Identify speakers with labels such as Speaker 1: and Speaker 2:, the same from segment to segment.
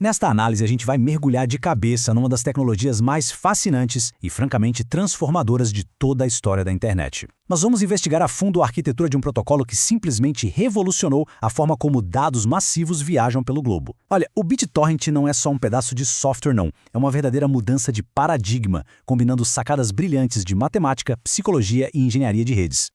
Speaker 1: Nesta análise, a gente vai mergulhar de cabeça numa das tecnologias mais fascinantes e, francamente, transformadoras de toda a história da internet. Nós vamos investigar a fundo a arquitetura de um protocolo que simplesmente revolucionou a forma como dados massivos viajam pelo globo. Olha, o BitTorrent não é só um pedaço de software, não. É uma verdadeira mudança de paradigma, combinando sacadas brilhantes de matemática, psicologia e engenharia de redes.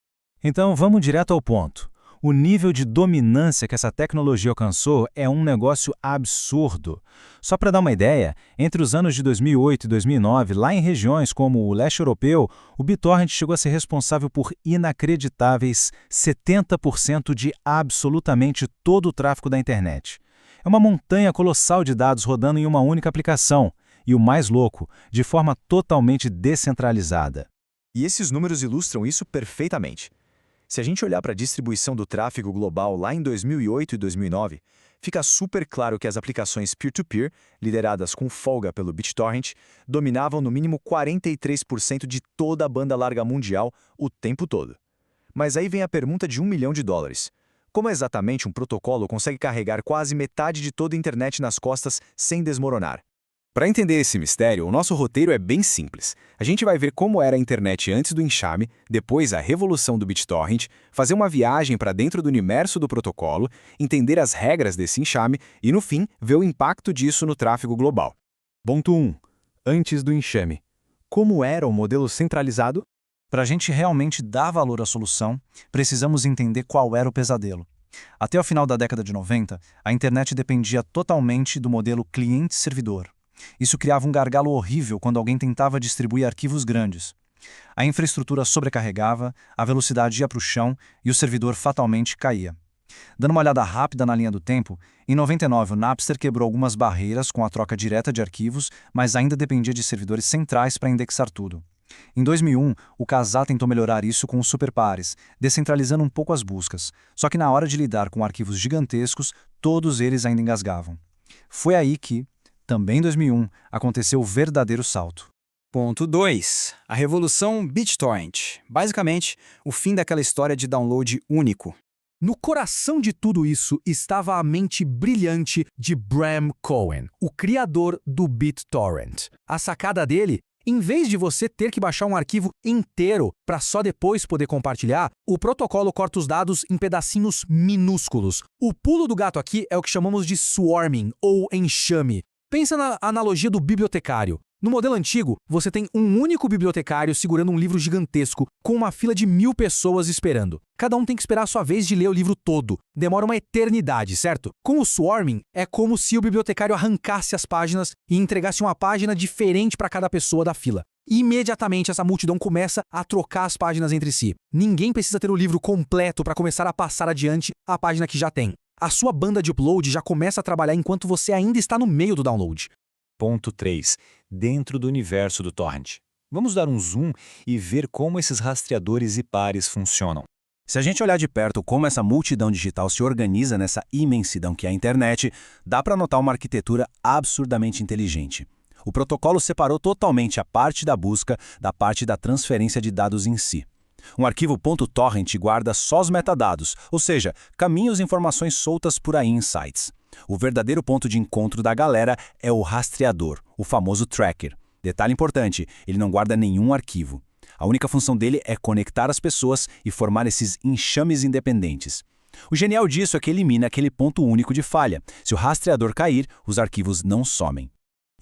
Speaker 2: Então, vamos direto ao ponto. O nível de dominância que essa tecnologia alcançou é um negócio absurdo. Só para dar uma ideia, entre os anos de 2008 e 2009, lá em regiões como o leste europeu, o BitTorrent chegou a ser responsável por inacreditáveis 70% de absolutamente todo o tráfego da internet. É uma montanha colossal de dados rodando em uma única aplicação. E o mais louco, de forma totalmente descentralizada.
Speaker 3: E esses números ilustram isso perfeitamente. Se a gente olhar para a distribuição do tráfego global lá em 2008 e 2009, fica super claro que as aplicações peer-to-peer, lideradas com folga pelo BitTorrent, dominavam no mínimo 43% de toda a banda larga mundial o tempo todo. Mas aí vem a pergunta de $1 milhão. Como exatamente um protocolo consegue carregar quase metade de toda a internet nas costas sem desmoronar? Para entender esse mistério, o nosso roteiro é bem simples. A gente vai ver como era a internet antes do enxame, depois a revolução do BitTorrent, fazer uma viagem para dentro do universo do protocolo, entender as regras desse enxame e, no fim, ver o impacto disso no tráfego global.
Speaker 2: Ponto 1. Antes do enxame. Como era o modelo centralizado?
Speaker 1: Para a gente realmente dar valor à solução, precisamos entender qual era o pesadelo. Até o final da década de 90, a internet dependia totalmente do modelo cliente-servidor. Isso criava um gargalo horrível quando alguém tentava distribuir arquivos grandes. A infraestrutura sobrecarregava, a velocidade ia para o chão e o servidor fatalmente caía. Dando uma olhada rápida na linha do tempo, em 99 o Napster quebrou algumas barreiras com a troca direta de arquivos, mas ainda dependia de servidores centrais para indexar tudo. Em 2001, o Kazaa tentou melhorar isso com os superpares, descentralizando um pouco as buscas, só que na hora de lidar com arquivos gigantescos, todos eles ainda engasgavam. Foi aí que, também em 2001, aconteceu o verdadeiro salto.
Speaker 4: Ponto 2. A revolução BitTorrent. Basicamente, o fim daquela história de download único.
Speaker 5: No coração de tudo isso estava a mente brilhante de Bram Cohen, o criador do BitTorrent. A sacada dele, em vez de você ter que baixar um arquivo inteiro para só depois poder compartilhar, o protocolo corta os dados em pedacinhos minúsculos. O pulo do gato aqui é o que chamamos de swarming, ou enxame. Pensa na analogia do bibliotecário. No modelo antigo, você tem um único bibliotecário segurando um livro gigantesco, com uma fila de 1000 pessoas esperando. Cada um tem que esperar a sua vez de ler o livro todo. Demora uma eternidade, certo? Com o swarming, é como se o bibliotecário arrancasse as páginas e entregasse uma página diferente para cada pessoa da fila. Imediatamente essa multidão começa a trocar as páginas entre si. Ninguém precisa ter o livro completo para começar a passar adiante a página que já tem. A sua banda de upload já começa a trabalhar enquanto você ainda está no meio do download.
Speaker 2: Ponto 3. Dentro do universo do torrent. Vamos dar um zoom e ver como esses rastreadores e pares funcionam.
Speaker 1: Se a gente olhar de perto como essa multidão digital se organiza nessa imensidão que é a internet, dá para notar uma arquitetura absurdamente inteligente. O protocolo separou totalmente a parte da busca da parte da transferência de dados em si. Um arquivo .torrent guarda só os metadados, ou seja, caminhos e informações soltas por aí em sites. O verdadeiro ponto de encontro da galera é o rastreador, o famoso tracker. Detalhe importante, ele não guarda nenhum arquivo. A única função dele é conectar as pessoas e formar esses enxames independentes. O genial disso é que elimina aquele ponto único de falha. Se o rastreador cair, os arquivos não somem.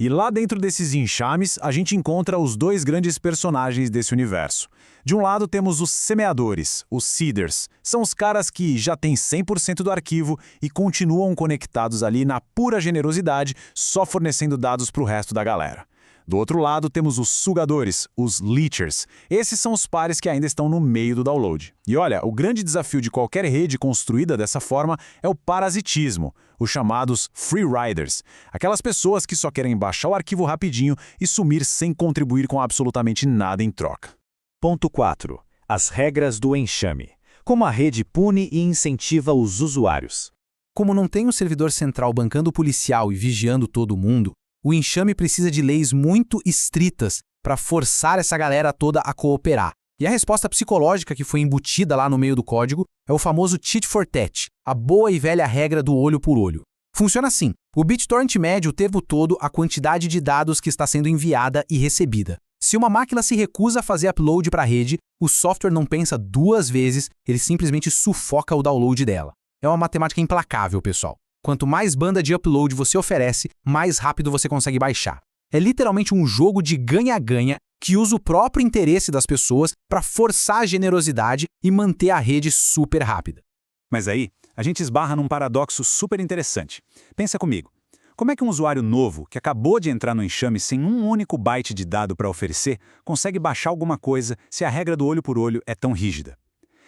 Speaker 6: E lá dentro desses enxames, a gente encontra os dois grandes personagens desse universo. De um lado temos os semeadores, os seeders. São os caras que já têm 100% do arquivo e continuam conectados ali na pura generosidade, só fornecendo dados para o resto da galera. Do outro lado temos os sugadores, os leechers. Esses são os pares que ainda estão no meio do download. E olha, o grande desafio de qualquer rede construída dessa forma é o parasitismo, os chamados free riders, aquelas pessoas que só querem baixar o arquivo rapidinho e sumir sem contribuir com absolutamente nada em troca.
Speaker 7: Ponto 4. As regras do enxame. Como a rede pune e incentiva os usuários.
Speaker 5: Como não tem um servidor central bancando o policial e vigiando todo mundo, o enxame precisa de leis muito estritas para forçar essa galera toda a cooperar. E a resposta psicológica que foi embutida lá no meio do código é o famoso tit for tat, a boa e velha regra do olho por olho. Funciona assim. O BitTorrent mede o tempo todo a quantidade de dados que está sendo enviada e recebida. Se uma máquina se recusa a fazer upload para a rede, o software não pensa duas vezes, ele simplesmente sufoca o download dela. É uma matemática implacável, pessoal. Quanto mais banda de upload você oferece, mais rápido você consegue baixar. É literalmente um jogo de ganha-ganha que usa o próprio interesse das pessoas para forçar a generosidade e manter a rede super rápida.
Speaker 6: Mas aí, a gente esbarra num paradoxo super interessante. Pensa comigo. Como é que um usuário novo, que acabou de entrar no enxame sem um único byte de dado para oferecer, consegue baixar alguma coisa se a regra do olho por olho é tão rígida?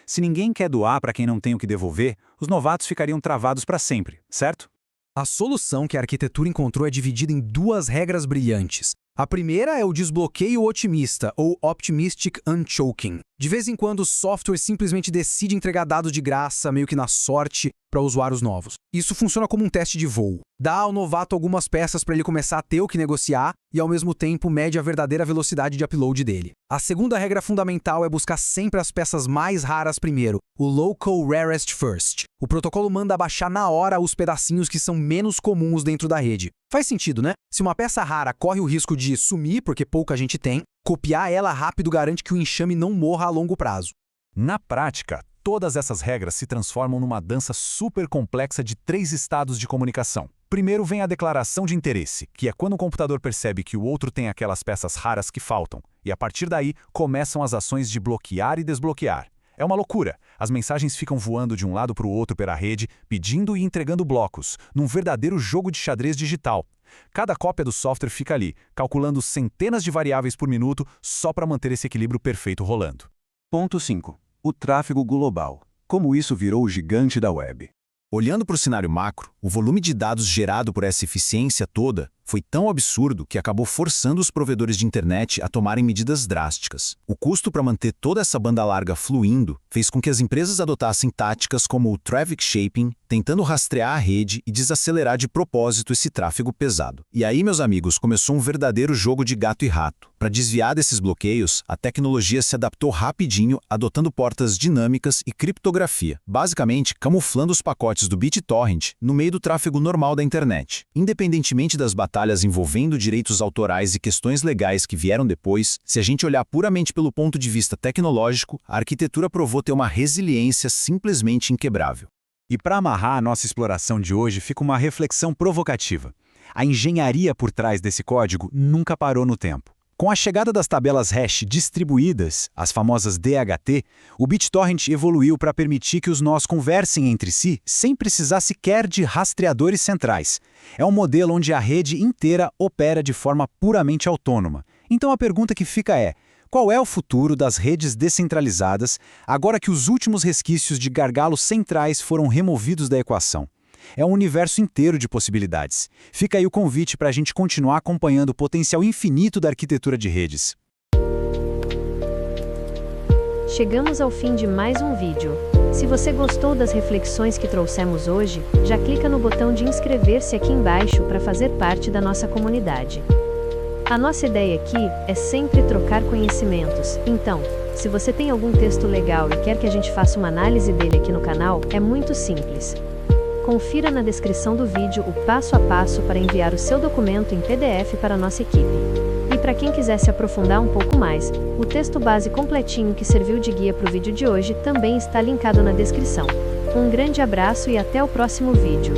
Speaker 6: Se ninguém quer doar para quem não tem o que devolver, os novatos ficariam travados para sempre, certo?
Speaker 5: A solução que a arquitetura encontrou é dividida em duas regras brilhantes. A primeira é o desbloqueio otimista, ou Optimistic Unchoking. De vez em quando, o software simplesmente decide entregar dados de graça, meio que na sorte, para usuários novos. Isso funciona como um teste de voo. Dá ao novato algumas peças para ele começar a ter o que negociar e, ao mesmo tempo, mede a verdadeira velocidade de upload dele. A segunda regra fundamental é buscar sempre as peças mais raras primeiro, o Local Rarest First. O protocolo manda baixar na hora os pedacinhos que são menos comuns dentro da rede. Faz sentido, né? Se uma peça rara corre o risco de sumir porque pouca gente tem, copiar ela rápido garante que o enxame não morra a longo prazo.
Speaker 6: Na prática, todas essas regras se transformam numa dança super complexa de 3 estados de comunicação. Primeiro vem a declaração de interesse, que é quando o computador percebe que o outro tem aquelas peças raras que faltam, e a partir daí começam as ações de bloquear e desbloquear. É uma loucura. As mensagens ficam voando de um lado para o outro pela rede, pedindo e entregando blocos, num verdadeiro jogo de xadrez digital. Cada cópia do software fica ali, calculando centenas de variáveis por minuto só para manter esse equilíbrio perfeito rolando.
Speaker 3: Ponto 5. O tráfego global. Como isso virou o gigante da web. Olhando para o cenário macro, o volume de dados gerado por essa eficiência toda foi tão absurdo que acabou forçando os provedores de internet a tomarem medidas drásticas. O custo para manter toda essa banda larga fluindo fez com que as empresas adotassem táticas como o traffic shaping, tentando rastrear a rede e desacelerar de propósito esse tráfego pesado. E aí, meus amigos, começou um verdadeiro jogo de gato e rato. Para desviar desses bloqueios, a tecnologia se adaptou rapidinho, adotando portas dinâmicas e criptografia, basicamente camuflando os pacotes do BitTorrent no meio do tráfego normal da internet. Independentemente das batalhas envolvendo direitos autorais e questões legais que vieram depois, se a gente olhar puramente pelo ponto de vista tecnológico, a arquitetura provou ter uma resiliência simplesmente inquebrável.
Speaker 6: E para amarrar a nossa exploração de hoje, fica uma reflexão provocativa. A engenharia por trás desse código nunca parou no tempo. Com a chegada das tabelas hash distribuídas, as famosas DHT, o BitTorrent evoluiu para permitir que os nós conversem entre si sem precisar sequer de rastreadores centrais. É um modelo onde a rede inteira opera de forma puramente autônoma. Então a pergunta que fica é: qual é o futuro das redes descentralizadas agora que os últimos resquícios de gargalos centrais foram removidos da equação? É um universo inteiro de possibilidades. Fica aí o convite para a gente continuar acompanhando o potencial infinito da arquitetura de redes.
Speaker 8: Chegamos ao fim de mais um vídeo. Se você gostou das reflexões que trouxemos hoje, já clica no botão de inscrever-se aqui embaixo para fazer parte da nossa comunidade. A nossa ideia aqui é sempre trocar conhecimentos, então, se você tem algum texto legal e quer que a gente faça uma análise dele aqui no canal, é muito simples. Confira na descrição do vídeo o passo a passo para enviar o seu documento em PDF para a nossa equipe. E para quem quiser se aprofundar um pouco mais, o texto base completinho que serviu de guia para o vídeo de hoje também está linkado na descrição. Um grande abraço e até o próximo vídeo.